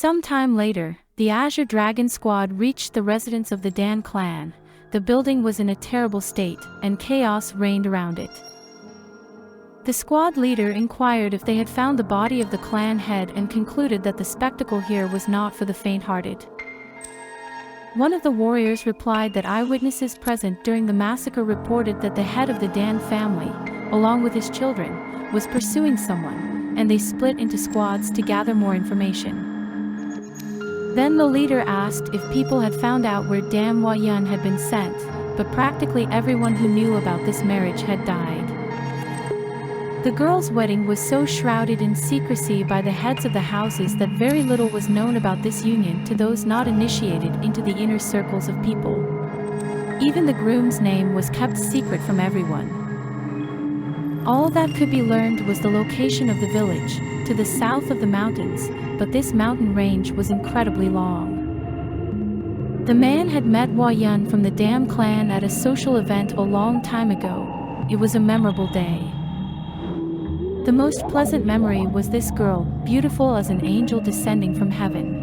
Some time later, the Azure Dragon squad reached the residence of the Dan clan. The building was in a terrible state, and chaos reigned around it. The squad leader inquired if they had found the body of the clan head and concluded that the spectacle here was not for the faint-hearted. One of the warriors replied that eyewitnesses present during the massacre reported that the head of the Dan family, along with his children, was pursuing someone, and they split into squads to gather more information. Then the leader asked if people had found out where Dan Hwa Yun had been sent, but practically everyone who knew about this marriage had died. The girl's wedding was so shrouded in secrecy by the heads of the houses that very little was known about this union to those not initiated into the inner circles of people. Even the groom's name was kept secret from everyone. All that could be learned was the location of the village, to the south of the mountains, but this mountain range was incredibly long. The man had met Hwa Yun from the Dam clan at a social event a long time ago. It was a memorable day. The most pleasant memory was this girl, beautiful as an angel descending from heaven.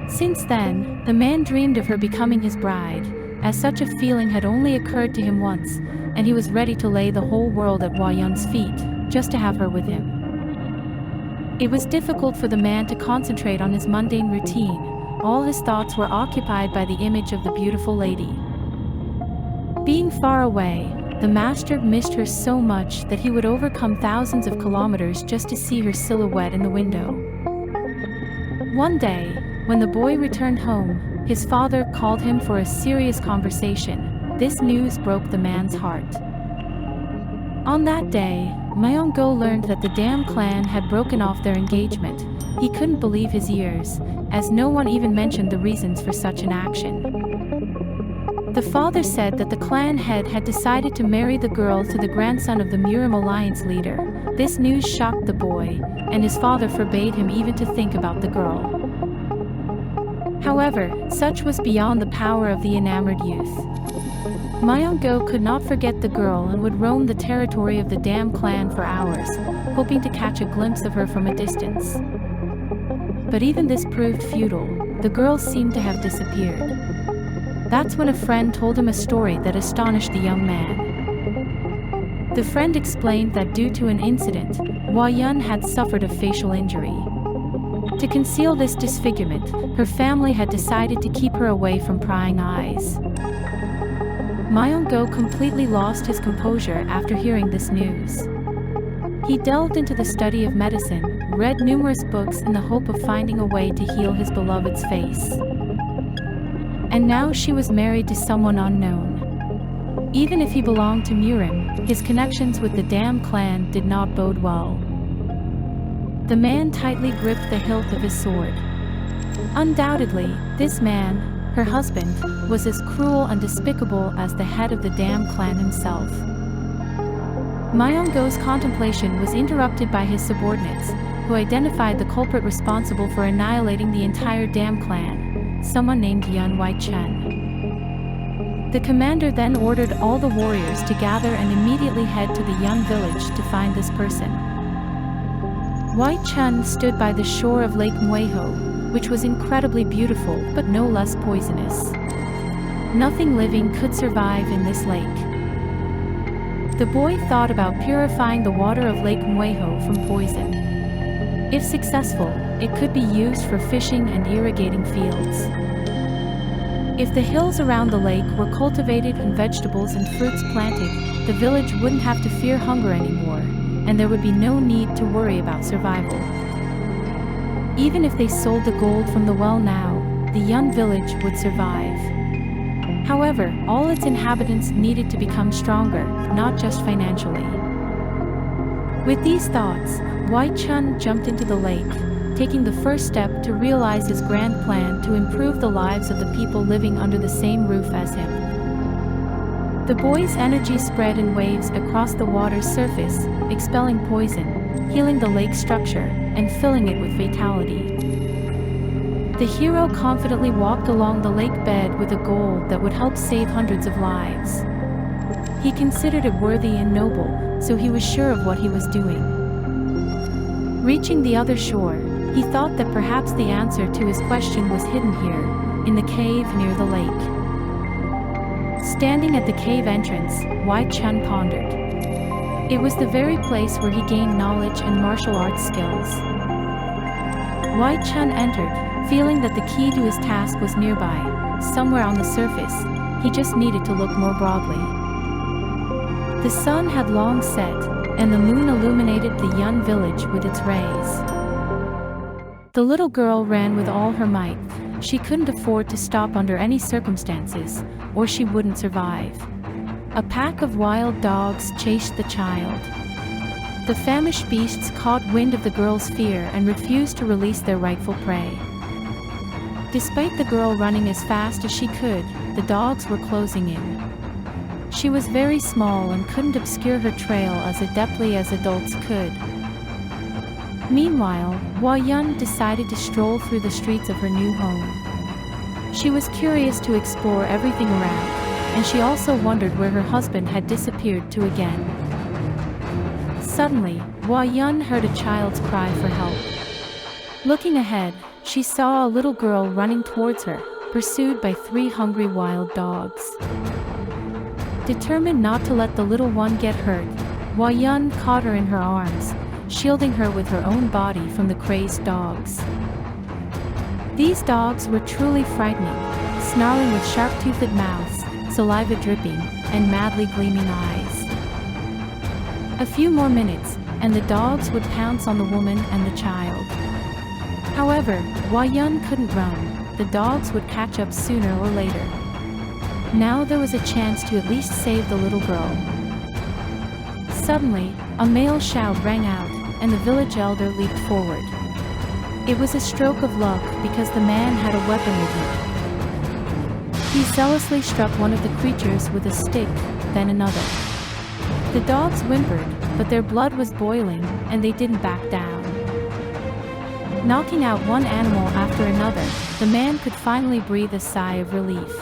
Since then, the man dreamed of her becoming his bride, as such a feeling had only occurred to him once, and he was ready to lay the whole world at Hwa Yun's feet, just to have her with him. It was difficult for the man to concentrate on his mundane routine. All his thoughts were occupied by the image of the beautiful lady. Being far away, the master missed her so much that he would overcome thousands of kilometers just to see her silhouette in the window. One day, when the boy returned home, his father called him for a serious conversation. This news broke the man's heart. On that day, Myung-go learned that the Dam clan had broken off their engagement. He couldn't believe his ears, as no one even mentioned the reasons for such an action. The father said that the clan head had decided to marry the girl to the grandson of the Murim alliance leader. This news shocked the boy, and his father forbade him even to think about the girl. However, such was beyond the power of the enamored youth. Myung-go could not forget the girl and would roam the territory of the Dam clan for hours, hoping to catch a glimpse of her from a distance. But even this proved futile. The girl seemed to have disappeared. That's when a friend told him a story that astonished the young man. The friend explained that due to an incident, Hwa Yun had suffered a facial injury. To conceal this disfigurement, her family had decided to keep her away from prying eyes. Myung-go completely lost his composure after hearing this news. He delved into the study of medicine, read numerous books in the hope of finding a way to heal his beloved's face. And now she was married to someone unknown. Even if he belonged to Murim, his connections with the Dam clan did not bode well. The man tightly gripped the hilt of his sword. Undoubtedly, this man, her husband, was as cruel and despicable as the head of the Dam clan himself. Myung-go's contemplation was interrupted by his subordinates, who identified the culprit responsible for annihilating the entire Dam clan, someone named Yong Hwi Chong. The commander then ordered all the warriors to gather and immediately head to the Yun village to find this person. Hwi Chong stood by the shore of Lake Mweho, which was incredibly beautiful but no less poisonous. Nothing living could survive in this lake. The boy thought about purifying the water of Lake Mweho from poison. If successful, it could be used for fishing and irrigating fields. If the hills around the lake were cultivated and vegetables and fruits planted, the village wouldn't have to fear hunger anymore, and there would be no need to worry about survival. Even if they sold the gold from the well now, the Yun village would survive. However, all its inhabitants needed to become stronger, not just financially. With these thoughts, Hwi Chong jumped into the lake, taking the first step to realize his grand plan to improve the lives of the people living under the same roof as him. The boy's energy spread in waves across the water's surface, expelling poison, healing the lake's structure, and filling it with vitality. The hero confidently walked along the lake bed with a goal that would help save hundreds of lives. He considered it worthy and noble, so he was sure of what he was doing. Reaching the other shore, He thought that perhaps the answer to his question was hidden here, in the cave near the lake. Standing at the cave entrance, Hwi Chong pondered. It was the very place where he gained knowledge and martial arts skills. Hwi Chong entered, feeling that the key to his task was nearby, somewhere on the surface. He just needed to look more broadly. The sun had long set, and the moon illuminated the Yun village with its rays. The little girl ran with all her might. She couldn't afford to stop under any circumstances, or she wouldn't survive. A pack of wild dogs chased the child. The famished beasts caught wind of the girl's fear and refused to release their rightful prey. Despite the girl running as fast as she could, the dogs were closing in. She was very small and couldn't obscure her trail as adeptly as adults could. Meanwhile, Hwa Yun decided to stroll through the streets of her new home. She was curious to explore everything around, and she also wondered where her husband had disappeared to again. Suddenly, Hwa Yun heard a child's cry for help. Looking ahead, she saw a little girl running towards her, pursued by 3 hungry wild dogs. Determined not to let the little one get hurt, Hwa Yun caught her in her arms, shielding her with her own body from the crazed dogs. These dogs were truly frightening, snarling with sharp-toothed mouths, saliva dripping, and madly gleaming eyes. A few more minutes, and the dogs would pounce on the woman and the child. However, Hwa Yun couldn't run. The dogs would catch up sooner or later. Now there was a chance to at least save the little girl. Suddenly, a male shout rang out, and the village elder leaped forward. It was a stroke of luck because the man had a weapon with him. He zealously struck one of the creatures with a stick, then another. The dogs whimpered, but their blood was boiling, and they didn't back down. Knocking out one animal after another, the man could finally breathe a sigh of relief.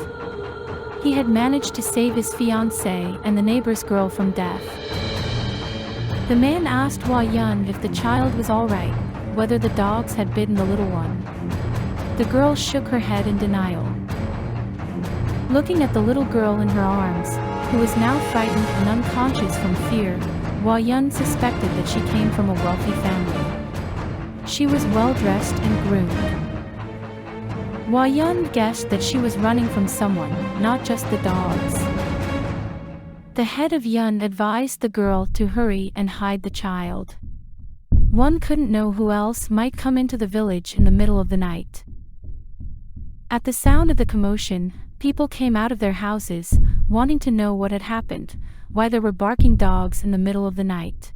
He had managed to save his fiancée and the neighbor's girl from death. The man asked Hwa Yun if the child was alright, whether the dogs had bitten the little one. The girl shook her head in denial. Looking at the little girl in her arms, who was now frightened and unconscious from fear, Hwa Yun suspected that she came from a wealthy family. She was well-dressed and groomed. Hwa Yun guessed that she was running from someone, not just the dogs. The head of Yun advised the girl to hurry and hide the child. One couldn't know who else might come into the village in the middle of the night. At the sound of the commotion, people came out of their houses, wanting to know what had happened, why there were barking dogs in the middle of the night.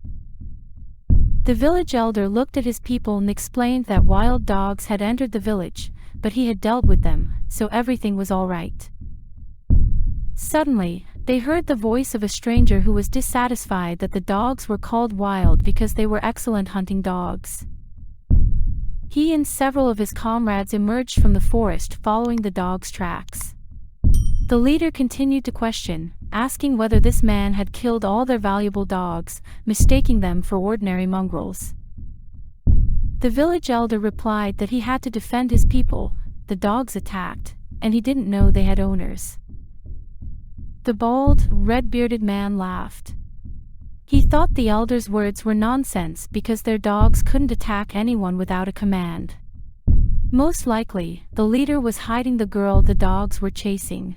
The village elder looked at his people and explained that wild dogs had entered the village, but he had dealt with them, so everything was all right. Suddenly, they heard the voice of a stranger who was dissatisfied that the dogs were called wild because they were excellent hunting dogs. He and several of his comrades emerged from the forest following the dogs' tracks. The leader continued to question, asking whether this man had killed all their valuable dogs, mistaking them for ordinary mongrels. The village elder replied that he had to defend his people. The dogs attacked, and he didn't know they had owners. The bald, red-bearded man laughed. He thought the elder's words were nonsense because their dogs couldn't attack anyone without a command. Most likely, the leader was hiding the girl the dogs were chasing.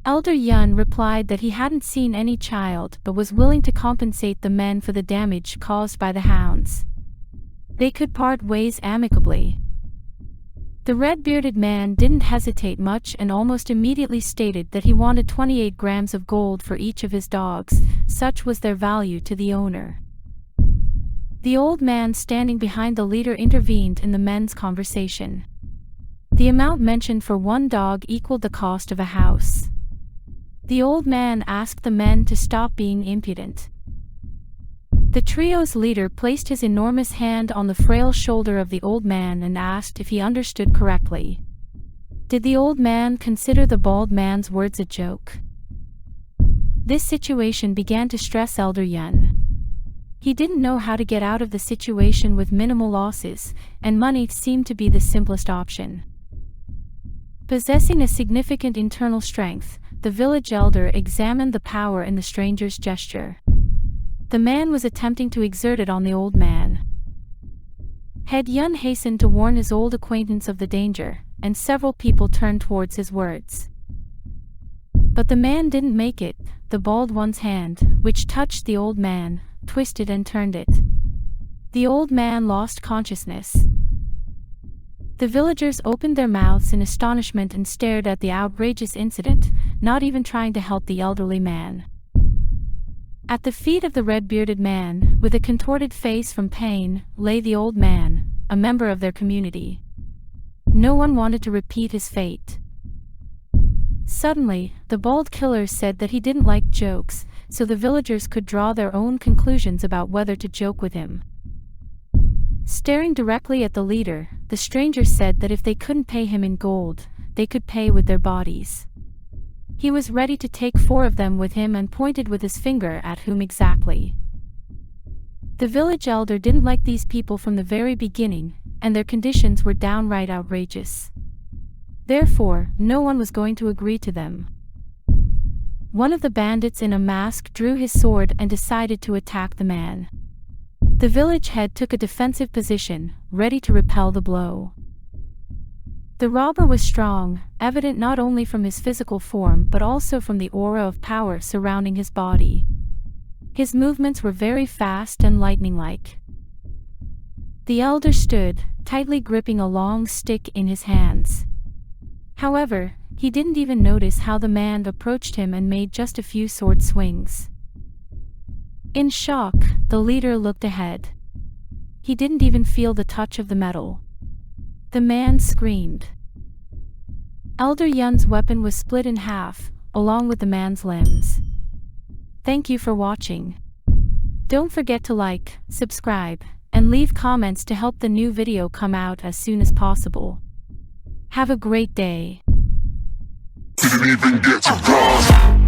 Elder Yun replied that he hadn't seen any child but was willing to compensate the men for the damage caused by the hounds. They could part ways amicably. The red-bearded man didn't hesitate much and almost immediately stated that he wanted 28 grams of gold for each of his dogs, such was their value to the owner. The old man standing behind the leader intervened in the men's conversation. The amount mentioned for one dog equaled the cost of a house. The old man asked the men to stop being impudent. The trio's leader placed his enormous hand on the frail shoulder of the old man and asked if he understood correctly. Did the old man consider the bald man's words a joke? This situation began to stress Elder Yun. He didn't know how to get out of the situation with minimal losses, and money seemed to be the simplest option. Possessing a significant internal strength, the village elder examined the power in the stranger's gesture. The man was attempting to exert it on the old man. Head Yun hastened to warn his old acquaintance of the danger, and several people turned towards his words. But the man didn't make it. The bald one's hand, which touched the old man, twisted and turned it. The old man lost consciousness. The villagers opened their mouths in astonishment and stared at the outrageous incident, not even trying to help the elderly man. At the feet of the red-bearded man, with a contorted face from pain, lay the old man, a member of their community. No one wanted to repeat his fate. Suddenly, the bald killer said that he didn't like jokes, so the villagers could draw their own conclusions about whether to joke with him. Staring directly at the leader, the stranger said that if they couldn't pay him in gold, they could pay with their bodies. He was ready to take 4 of them with him and pointed with his finger at whom exactly. The village elder didn't like these people from the very beginning, and their conditions were downright outrageous. Therefore, no one was going to agree to them. One of the bandits in a mask drew his sword and decided to attack the man. The village head took a defensive position, ready to repel the blow. The robber was strong, evident not only from his physical form but also from the aura of power surrounding his body. His movements were very fast and lightning-like. The elder stood, tightly gripping a long stick in his hands. However, he didn't even notice how the man approached him and made just a few sword swings. In shock, the leader looked ahead. He didn't even feel the touch of the metal. The man screamed. Elder Yun's weapon was split in half, along with the man's limbs. Thank you for watching. Don't forget to like, subscribe, and leave comments to help the new video come out as soon as possible. Have a great day. Didn't even get to run.